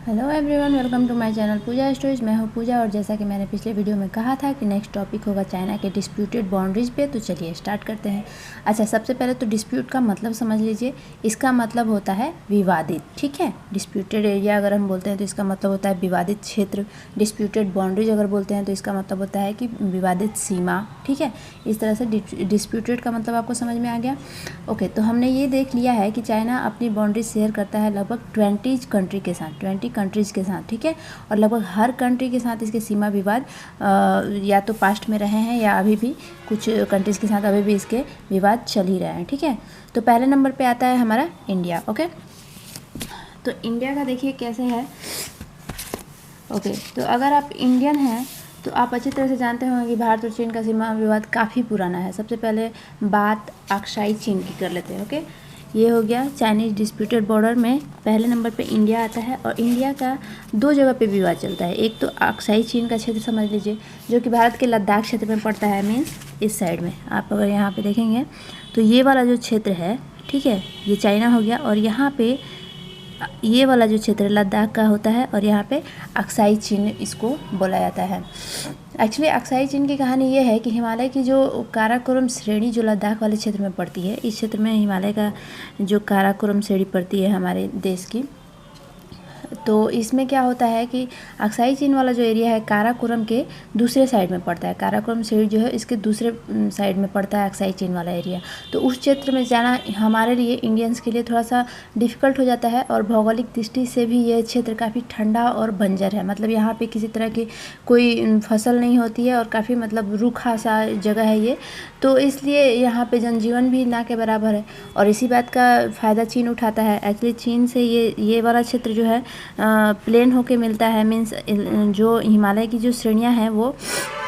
Hello everyone, welcome to my channel Pooja stories. मैं हूँ पूजा और जैसा कि मैंने पिछले वीडियो में कहा था कि नेक्स्ट टॉपिक होगा चाइना के डिस्प्यूटेड बाउंड्रीज पे। तो चलिए स्टार्ट करते हैं। अच्छा, सबसे पहले तो डिस्प्यूट का मतलब समझ लीजिए। इसका मतलब होता है विवादित, ठीक है। डिस्प्यूटेड एरिया अगर हम बोलते हैं तो इसका मतलब होता है विवादित क्षेत्र। डिस्प्यूटेड बाउंड्रीज अगर बोलते हैं तो इसका मतलब होता है कि विवादित सीमा, ठीक है। इस तरह से डिस्प्यूटेड का मतलब आपको समझ में आ गया। ओके, तो हमने ये देख लिया है कि चाइना अपनी बाउंड्री शेयर करता है लगभग 20 कंट्री के साथ, 20 कंट्रीज़ के साथ, ठीक है। और लगभग हर कंट्री के साथ इसके सीमा विवाद या तो पास्ट में रहे हैं या अभी भी कुछ कंट्रीज़ के साथ अभी भी इसके विवाद चल ही रहे हैं, ठीक है। तो पहले नंबर पे आता है हमारा इंडिया। ओके, तो इंडिया का देखिए कैसे है। ओके, तो अगर आप इंडियन हैं तो आप अच्छी तरह से जानते होंगे कि भारत और चीन का सीमा विवाद काफ़ी पुराना है। सबसे पहले बात अक्साई चीन की कर लेते हैं। ओके, ये हो गया चाइनीज़ डिस्प्यूटेड बॉर्डर में पहले नंबर पे इंडिया आता है। और इंडिया का दो जगह पे विवाद चलता है। एक तो अक्साई चीन का क्षेत्र समझ लीजिए, जो कि भारत के लद्दाख क्षेत्र में पड़ता है, मीन्स इस साइड में। आप अगर यहाँ पे देखेंगे तो ये वाला जो क्षेत्र है, ठीक है, ये चाइना हो गया। और यहाँ पे ये वाला जो क्षेत्र लद्दाख का होता है और यहाँ पे अक्साई चीन इसको बोला जाता है। एक्चुअली अक्साई चीन की कहानी ये है कि हिमालय की जो काराकोरम श्रेणी जो लद्दाख वाले क्षेत्र में पड़ती है, इस क्षेत्र में हिमालय का जो काराकोरम श्रेणी पड़ती है हमारे देश की, तो इसमें क्या होता है कि अक्साई चीन वाला जो एरिया है काराकोरम के दूसरे साइड में पड़ता है। काराकोरम श्रेणी जो है इसके दूसरे साइड में पड़ता है अक्साई चीन वाला एरिया। तो उस क्षेत्र में जाना हमारे लिए, इंडियंस के लिए थोड़ा सा डिफ़िकल्ट हो जाता है। और भौगोलिक दृष्टि से भी ये क्षेत्र काफ़ी ठंडा और बंजर है। मतलब यहाँ पे किसी तरह की कोई फसल नहीं होती है और काफ़ी मतलब रूखा सा जगह है ये। तो इसलिए यहाँ पे जनजीवन भी ना के बराबर है। और इसी बात का फ़ायदा चीन उठाता है। एक्चुअली चीन से ये वाला क्षेत्र जो है प्लेन होके मिलता है, मीन्स जो हिमालय की जो श्रेणियाँ हैं वो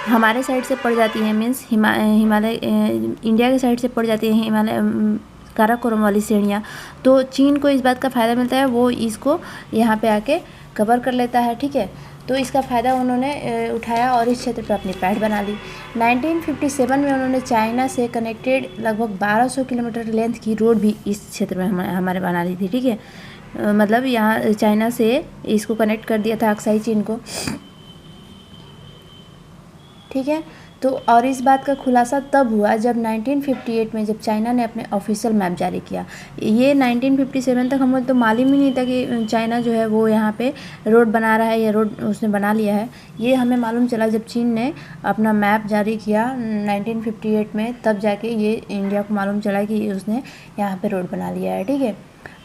हमारे साइड से पड़ जाती हैं, मीन्स हिमालय इंडिया के साइड से पड़ जाती है हिमालय काराकोरम वाली श्रेणियाँ। तो चीन को इस बात का फ़ायदा मिलता है, वो इसको यहाँ पे आके कवर कर लेता है, ठीक है। तो इसका फ़ायदा उन्होंने उठाया और इस क्षेत्र पर अपनी पैठ बना ली। 1957 में उन्होंने चाइना से कनेक्टेड लगभग 1200 किलोमीटर लेंथ की रोड भी इस क्षेत्र में हमारे बना ली थी, ठीक है। मतलब यहाँ चाइना से इसको कनेक्ट कर दिया था अक्साई चीन को, ठीक है। तो और इस बात का खुलासा तब हुआ जब 1958 में जब चाइना ने अपने ऑफिशियल मैप जारी किया। ये 1957 तक हमको तो मालूम ही नहीं था कि चाइना जो है वो यहाँ पे रोड बना रहा है या रोड उसने बना लिया है। ये हमें मालूम चला जब चीन ने अपना मैप जारी किया 1958 में, तब जाके ये इंडिया को मालूम चला कि उसने यहाँ पे रोड बना लिया है, ठीक है।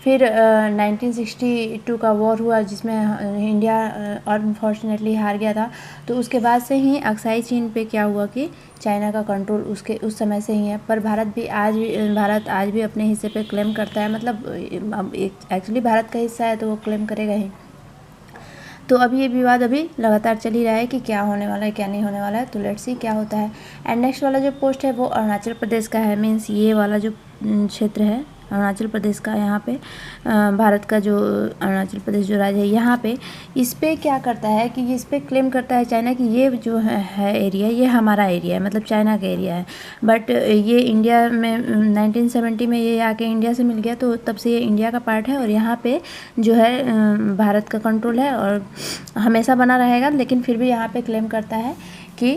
फिर 1962 का वॉर हुआ जिसमें इंडिया अनफॉर्चुनेटली हार गया था। तो उसके बाद से ही अक्साई चीन पे क्या हुआ कि चाइना का कंट्रोल उसके उस समय से ही है। पर भारत आज भी अपने हिस्से पे क्लेम करता है। मतलब एक्चुअली भारत का हिस्सा है तो वो क्लेम करेगा ही। तो अब ये विवाद अभी लगातार चल ही रहा है कि क्या होने वाला है क्या नहीं होने वाला है। तो लेट्स सी क्या होता है। एंड नेक्स्ट वाला जो पोस्ट है वो अरुणाचल प्रदेश का है, मीन्स ये वाला जो क्षेत्र है अरुणाचल प्रदेश का। यहाँ पे भारत का जो अरुणाचल प्रदेश जो राज्य है, यहाँ पे इस पर क्या करता है कि इस पर क्लेम करता है चाइना कि ये जो है एरिया, ये हमारा एरिया है, मतलब चाइना का एरिया है। बट ये इंडिया में 1970 में ये आके इंडिया से मिल गया, तो तब से ये इंडिया का पार्ट है और यहाँ पे जो है भारत का कंट्रोल है और हमेशा बना रहेगा। लेकिन फिर भी यहाँ पे क्लेम करता है कि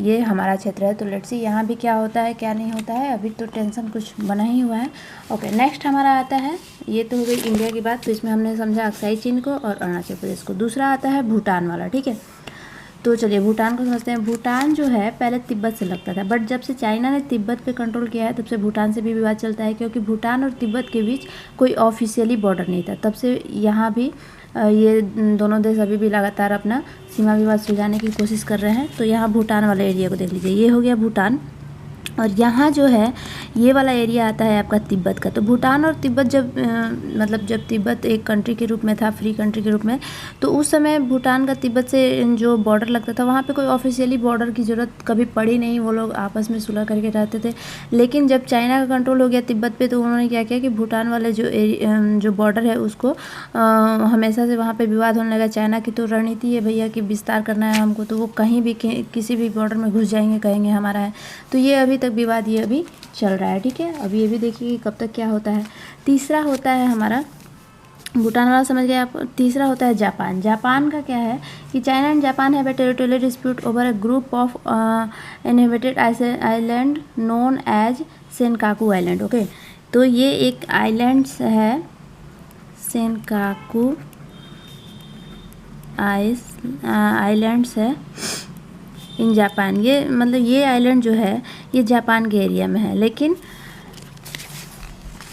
ये हमारा क्षेत्र है। तो लेट्स सी यहाँ भी क्या होता है क्या नहीं होता है। अभी तो टेंशन कुछ बना ही हुआ है। ओके, नेक्स्ट हमारा आता है, ये तो हो गई इंडिया की बात। तो इसमें हमने समझा अक्साई चीन को और अरुणाचल प्रदेश को। दूसरा आता है भूटान वाला, ठीक है। तो चलिए भूटान को समझते हैं। भूटान जो है पहले तिब्बत से लगता था, बट जब से चाइना ने तिब्बत पे कंट्रोल किया है तब से भूटान से भी विवाद चलता है, क्योंकि भूटान और तिब्बत के बीच कोई ऑफिशियली बॉर्डर नहीं था। तब से यहाँ भी ये दोनों देश अभी भी लगातार अपना सीमा विवाद सुलझाने की कोशिश कर रहे हैं। तो यहाँ भूटान वाले एरिया को देख लीजिए, ये हो गया भूटान। और यहाँ जो है ये वाला एरिया आता है आपका तिब्बत का। तो भूटान और तिब्बत जब तिब्बत एक कंट्री के रूप में था, फ्री कंट्री के रूप में, तो उस समय भूटान का तिब्बत से जो बॉर्डर लगता था वहाँ पे कोई ऑफिशियली बॉर्डर की ज़रूरत कभी पड़ी नहीं। वो लोग आपस में सुलह करके रहते थे। लेकिन जब चाइना का कंट्रोल हो गया तिब्बत पे, तो उन्होंने क्या किया कि भूटान वाले जो बॉर्डर है उसको हमेशा से वहाँ पर विवाद होने लगा। चाइना की तो रणनीति है भैया कि विस्तार करना है हमको, तो वो कहीं भी किसी भी बॉर्डर में घुस जाएंगे, कहेंगे हमारा है। तो ये अभी तक विवाद ये अभी चल रहा है, ठीक है। अभी ये भी देखिए कब तक क्या होता है। तीसरा होता है हमारा भूटान वाला समझ गए आप। तीसरा होता है जापान। जापान का क्या है कि China and Japan have a territorial dispute over a group of inhabited island known as Senkaku island. Okay, तो ये एक आइलैंड्स है, सेनकाकू आइलैंड्स है इन जापान। ये मतलब ये आइलैंड जो है ये जापान के एरिया में है, लेकिन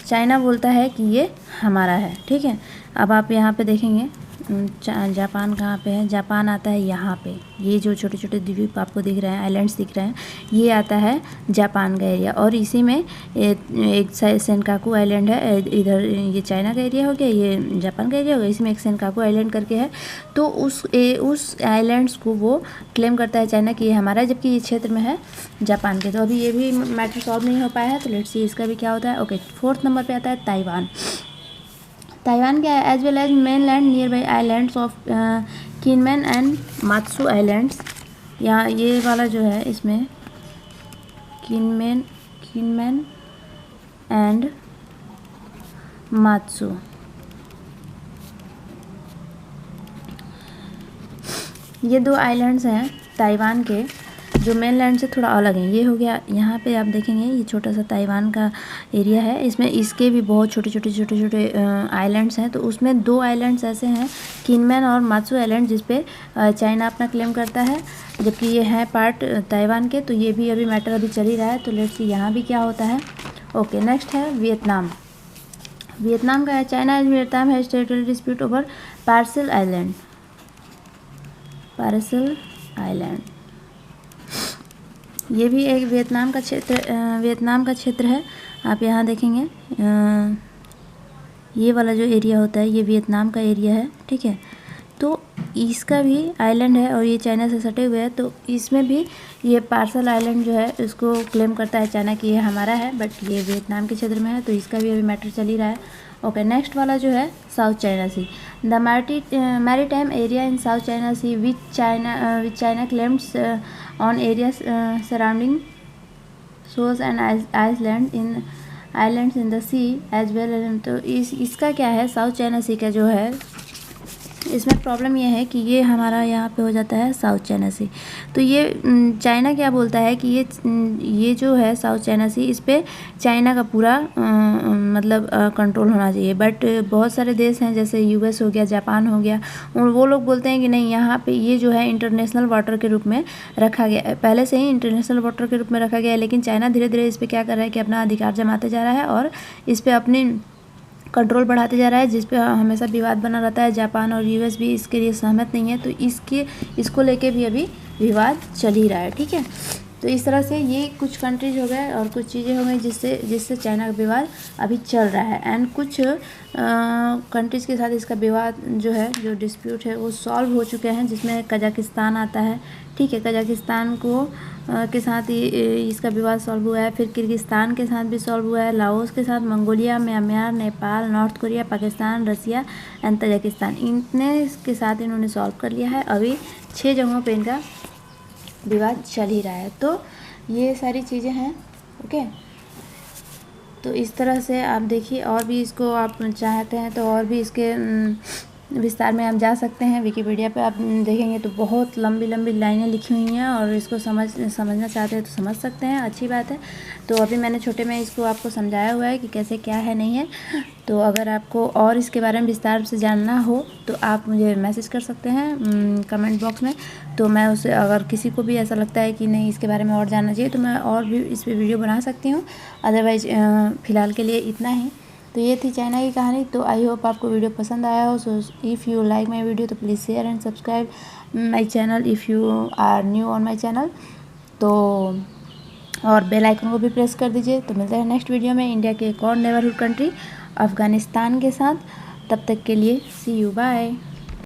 चाइना बोलता है कि ये हमारा है। ठीक है, अब आप यहाँ पे देखेंगे जापान कहाँ पे है। जापान आता है यहाँ पे, ये जो छोटे छोटे द्वीप आपको दिख रहे हैं, आइलैंड्स दिख रहे हैं, ये आता है जापान का एरिया। और इसी में एक सेनकाकू आइलैंड है, इधर ये चाइना का एरिया हो गया, ये जापान का एरिया हो गया, इसमें एक सेनकाकू आइलैंड करके है। तो उस आइलैंड्स को वो क्लेम करता है चाइना कि ये हमारा है, जबकि ये क्षेत्र में है जापान के। तो अभी ये भी मैटर सॉल्व नहीं हो पाया है, तो लेट्स सी इसका भी क्या होता है। ओके, 4th नंबर पे आता है ताइवान। ताइवान क्या है, as well as mainland nearby islands of Kinmen and Matsu islands. यहाँ ये वाला जो है इसमें किनमैन एंड मात्सू, ये 2 आइलैंड्स हैं ताइवान के, जो मेनलैंड से थोड़ा अलग है। ये हो गया, यहाँ पे आप देखेंगे ये छोटा सा ताइवान का एरिया है, इसमें इसके भी बहुत छोटे छोटे आइलैंड्स हैं। तो उसमें 2 आइलैंड्स ऐसे हैं, किनमैन और मात्सू आइलैंड, जिस पे चाइना अपना क्लेम करता है, जबकि ये है पार्ट ताइवान के। तो ये भी अभी मैटर अभी चल ही रहा है, तो लेट्स सी यहाँ भी क्या होता है। ओके, नेक्स्ट है वियतनाम। वियतनाम का है, China and Vietnam has territorial dispute over Paracel island. ये भी एक वियतनाम का क्षेत्र है। आप यहाँ देखेंगे ये वाला जो एरिया होता है ये वियतनाम का एरिया है। ठीक है, तो इसका भी आइलैंड है और ये चाइना से सटे हुए हैं। तो इसमें भी ये पार्सल आइलैंड जो है इसको क्लेम करता है चाइना कि ये हमारा है, बट ये वियतनाम के क्षेत्र में है, तो इसका भी अभी मैटर चल ही रहा है। ओके, नेक्स्ट वाला जो है South China Sea. The maritime area in South China Sea which China claims on area surrounding शोज and islands in the sea as well. तो इसका क्या है, साउथ चाइना सी का जो है इसमें प्रॉब्लम ये है कि ये हमारा यहाँ पे हो जाता है साउथ चाइना सी। तो ये चाइना क्या बोलता है कि ये जो है साउथ चाइना सी, इस पे चाइना का पूरा मतलब कंट्रोल होना चाहिए। बट बहुत सारे देश हैं जैसे यूएस हो गया, जापान हो गया, वो लोग बोलते हैं कि नहीं, यहाँ पे ये जो है इंटरनेशनल वाटर के रूप में रखा गया है, पहले से ही इंटरनेशनल वाटर के रूप में रखा गया है। लेकिन चाइना धीरे धीरे इस पर क्या कर रहा है कि अपना अधिकार जमाते जा रहा है और इस पर अपनी कंट्रोल बढ़ाते जा रहा है, जिस पे हमेशा विवाद बना रहता है। जापान और यूएस भी इसके लिए सहमत नहीं है, तो इसको लेके भी अभी विवाद चल ही रहा है। ठीक है, तो इस तरह से ये कुछ कंट्रीज हो गए और कुछ चीज़ें हो गई जिससे चाइना का विवाद अभी चल रहा है। एंड कुछ कंट्रीज़ के साथ इसका विवाद जो है, जो डिस्प्यूट है, वो सॉल्व हो चुके हैं, जिसमें कजाकिस्तान आता है। ठीक है, कजाकिस्तान के साथ ही इसका विवाद सॉल्व हुआ है। फिर किर्गिस्तान के साथ भी सॉल्व हुआ है, लाओस के साथ, Mongolia, Myanmar, Nepal, North Korea, Pakistan, Russia and Tajikistan, इतने के साथ इन्होंने सॉल्व कर लिया है। अभी 6 जगहों पे इनका विवाद चल ही रहा है। तो ये सारी चीज़ें हैं। ओके, तो इस तरह से आप देखिए, और भी इसको आप चाहते हैं तो और भी इसके विस्तार में आप जा सकते हैं। विकिपीडिया पे आप देखेंगे तो बहुत लंबी लंबी लाइनें लिखी हुई हैं, और इसको समझना चाहते हैं तो समझ सकते हैं, अच्छी बात है। तो अभी मैंने छोटे में इसको आपको समझाया हुआ है कि कैसे क्या है नहीं है। तो अगर आपको और इसके बारे में विस्तार से जानना हो तो आप मुझे मैसेज कर सकते हैं कमेंट बॉक्स में। तो मैं उसे, अगर किसी को भी ऐसा लगता है कि नहीं इसके बारे में और जानना चाहिए, तो मैं और भी इस पर वीडियो बना सकती हूँ। अदरवाइज फ़िलहाल के लिए इतना ही। तो ये थी चाइना की कहानी। तो आई होप आपको वीडियो पसंद आया हो। So if you like my video तो please share and subscribe my channel if you are new on my channel. तो और बेल आइकन को भी प्रेस कर दीजिए। तो मिलते हैं नेक्स्ट वीडियो में इंडिया के एक और नेबरहुड कंट्री अफ़गानिस्तान के साथ। तब तक के लिए सी यू, बाय।